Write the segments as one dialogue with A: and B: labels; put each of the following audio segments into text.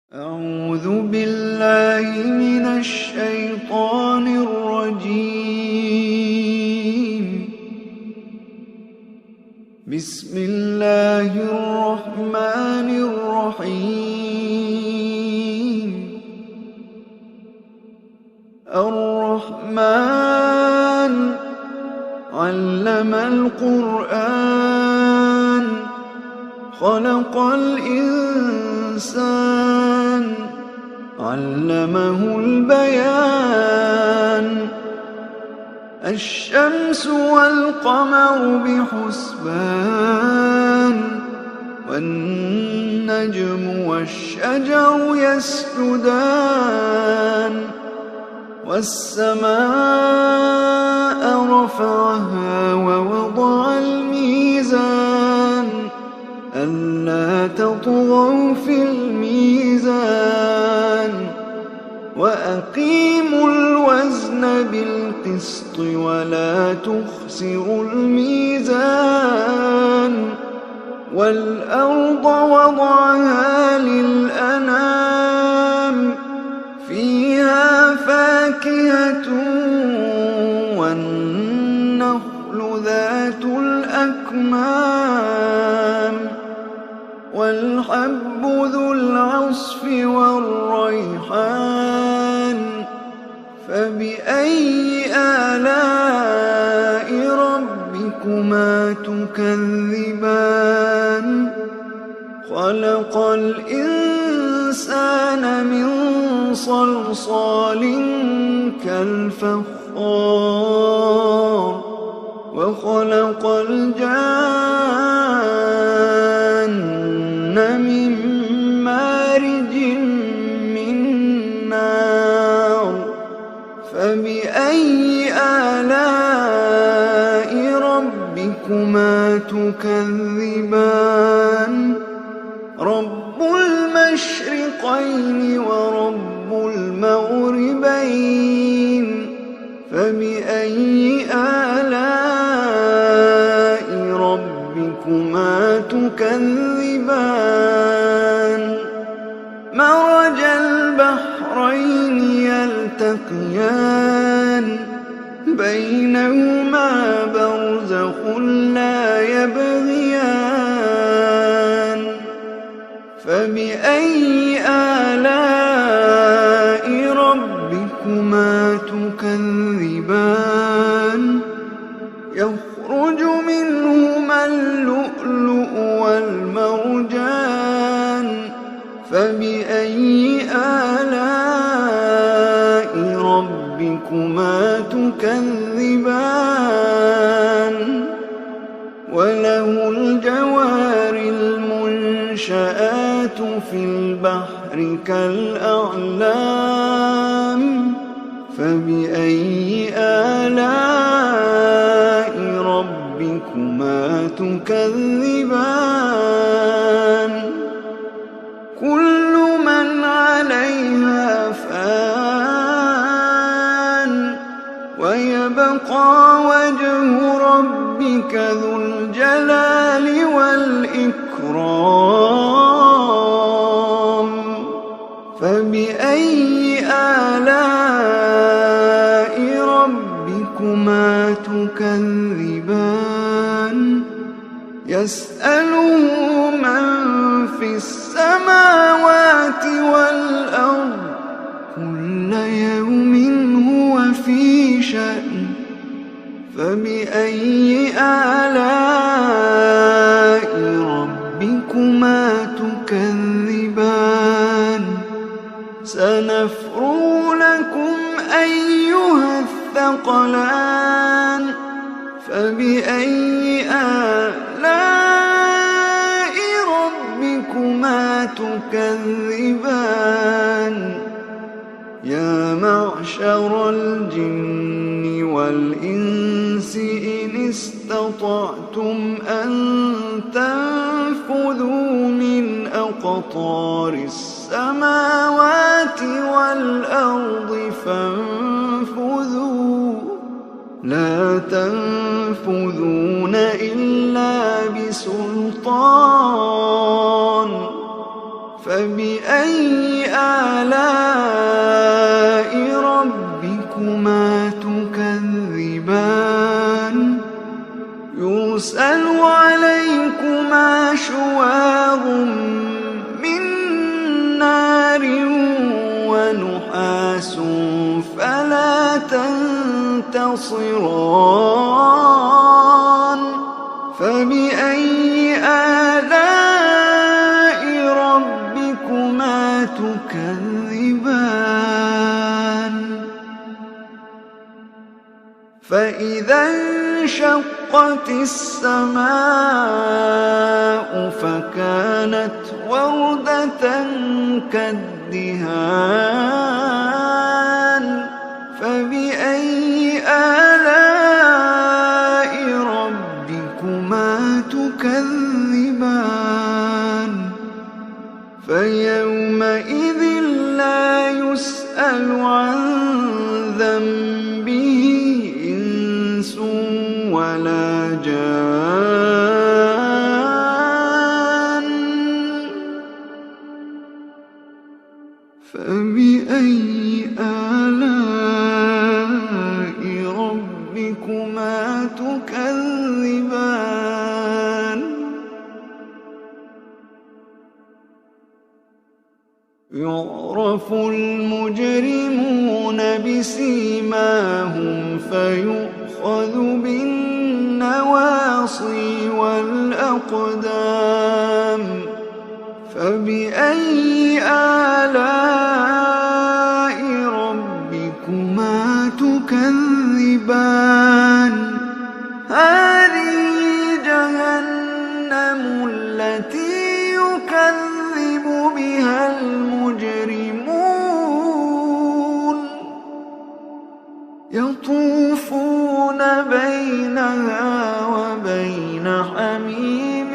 A: أعوذ بالله من الشيطان الرجيم. بسم الله الرحمن الرحيم. الرحمن علم القرآن خلق الإنسان علمه البيان. الشمس والقمر بحسبان والنجم والشجر يسجدان. والسماء رفعها ووضع الميزان ألا تطغوا في الميزان وأقيموا الوزن بالقسط ولا تخسروا الميزان. والأرض وضعها للأنام فيها فاكهة والنخل ذات الأكمام والحب ذو العصف والريحان. فبأي آلاء ربكما تكذبان؟ خلق الإنسان من صلصال كالفخار وخلق الجان من مارج من نار. فبأي آلاء ربكما تكذبان؟ رب المشرقين ورب المغربين. فبأي آلاء ربكما تكذبان؟ مرج البحرين يلتقيان بينهما برزخ لا يبغيان. فبأي آلاء ربكما تكذبان؟ يخرج منهما اللؤلؤ والمرجان. فبأي آلاء ربكما تكذبان؟ وله الجوار المنشآت في البحر كالأعلام. فبأي آلاء ربكما تكذبان؟ كل من عليها فان ويبقى وجه ربك ذو الجلال والإكرام. فبأي آلاء ربكما تكذبان؟ يسأله من في السماوات والأرض كل يوم هو في شأن. فبأي آلاء ربكما تكذبان؟ سنفرغ لكم أيها الثقلان. فبأي آلاء ربكما تكذبان؟ يا معشر الجن والإنس إن استطعتم أن تنفذوا من أقطار السماوات والأرض فانفذوا لا تنفذون إلا بسلطان. فبأي آلاء ربكما تكذبان يرسل عليكما شواظ من نار ونحاس فلا تنتصران فبأي آلاء ربكما تكذبان فإذا انشقت السماء فكانت وردة كالدهان فبأي آلاء ربكما تكذبان فيومئذ لا يسأل عن ذنبه إنس ولا جان فبأي آلاء ربكما تكذبان يعرف المجرمون بسيماهم فيؤخذ بالنواصي والأقدام فبأي آلاء ربكما تكذبان هذه جهنم التي يكذب بها المجرمون يطوفون بينها وبين حميم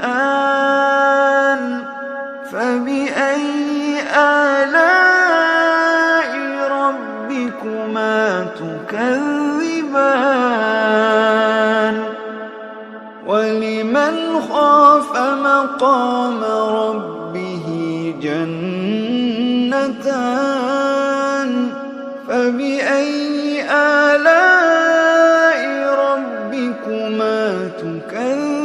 A: آن فبأي آلاء ربكما تكذبان ولمن خاف مقام ربه جنتان فبأي آلاء ربكما تكذبان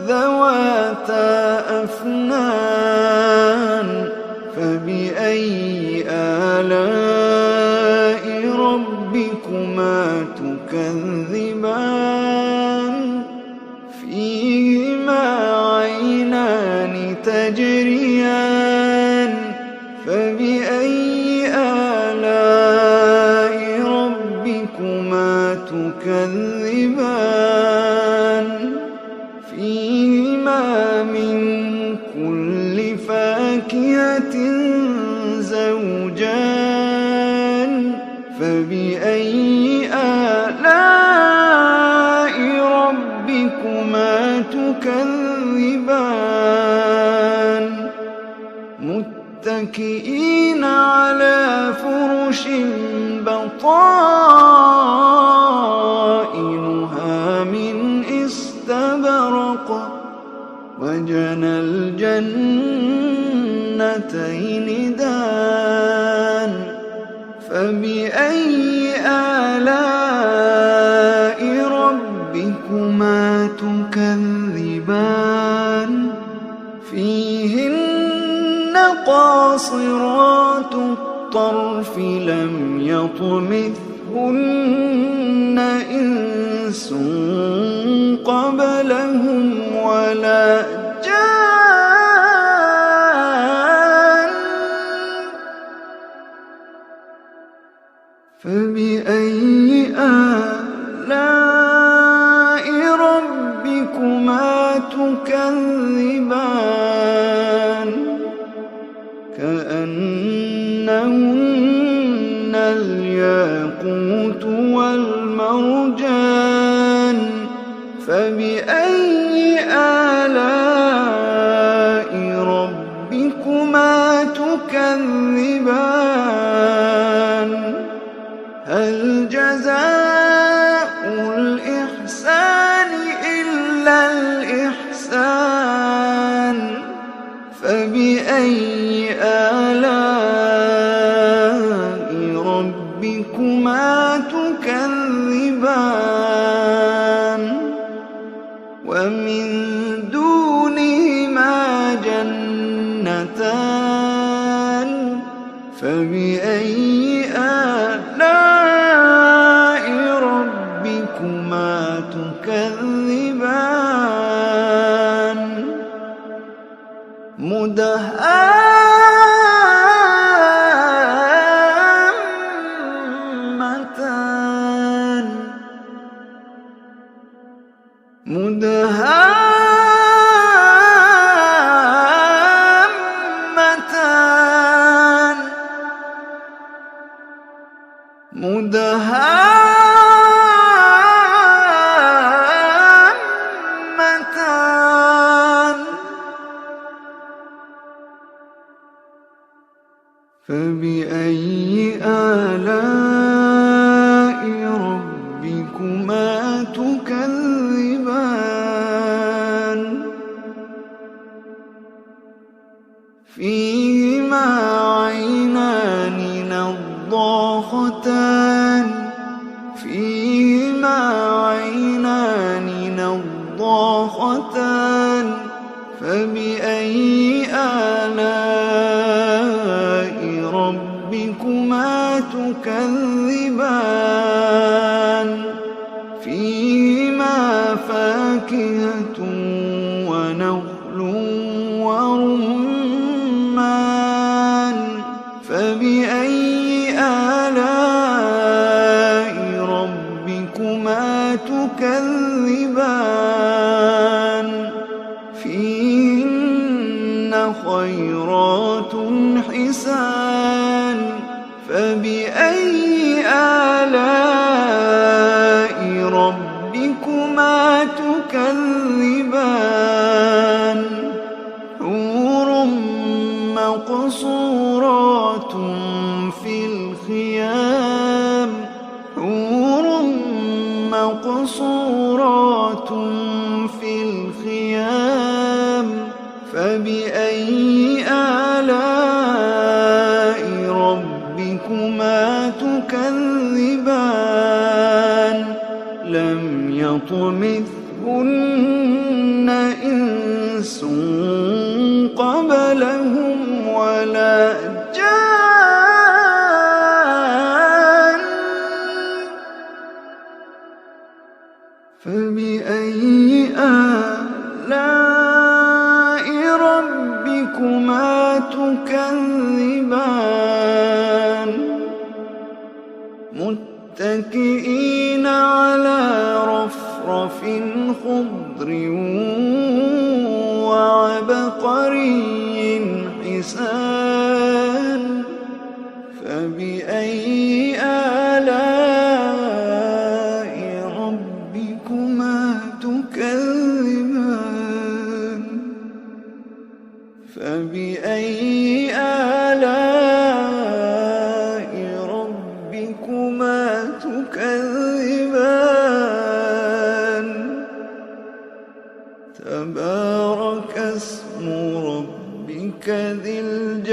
A: ذواتا أفنان فبأي آلاء ربكما تكذبان فيهما عينان تجريان فبأي آلاء ربكما تكذبان فيهما من كل فاكهة زوجان فبأي آلاء ربكما تكذبان متكئين على فرش بطائنها من استبرق وجنى الجنتين دان فبأي آلاء ربكما تكذبان فيهن قاصرات الطرف لم يطمثهن إنس قبلهم ولا جان فبأي آلاء ربكما تكذبان كأنهن الياقوت والمرجان فبأي آلاء ربكما تكذبان هل جزاء الإنسان إلا الإحسان فبأي آلاء ربكما تكذبان ومن دونهما جنتان فبأي آلاء ربكما تكذبان مدهامتان مدهامتان فبأي آلاء ربكما تكذبان فيهما عينان نضاختان فيهما عينان نضاختان فبأي آلاء ربكما تكذبان فيهما فاكهة ونخل ورمان فبأي آلاء ربكما تكذبان فيهن خيرات حسان فبأي آلاء ربكما تكذبان حور مقصورات في الخيام حور مقصورات في الخيام فبأي آلاء ربكما تكذبان لم يطمثهن إنس قبلهم ولا جان فبأي آلاء ربكما تكذبان متكئين على رفرف خضر وعبقري حسان فبأي آلاء ربكما تكذبان فبأي آلاء ربكما تكذبان تبارك اسم ربك ذي الجلال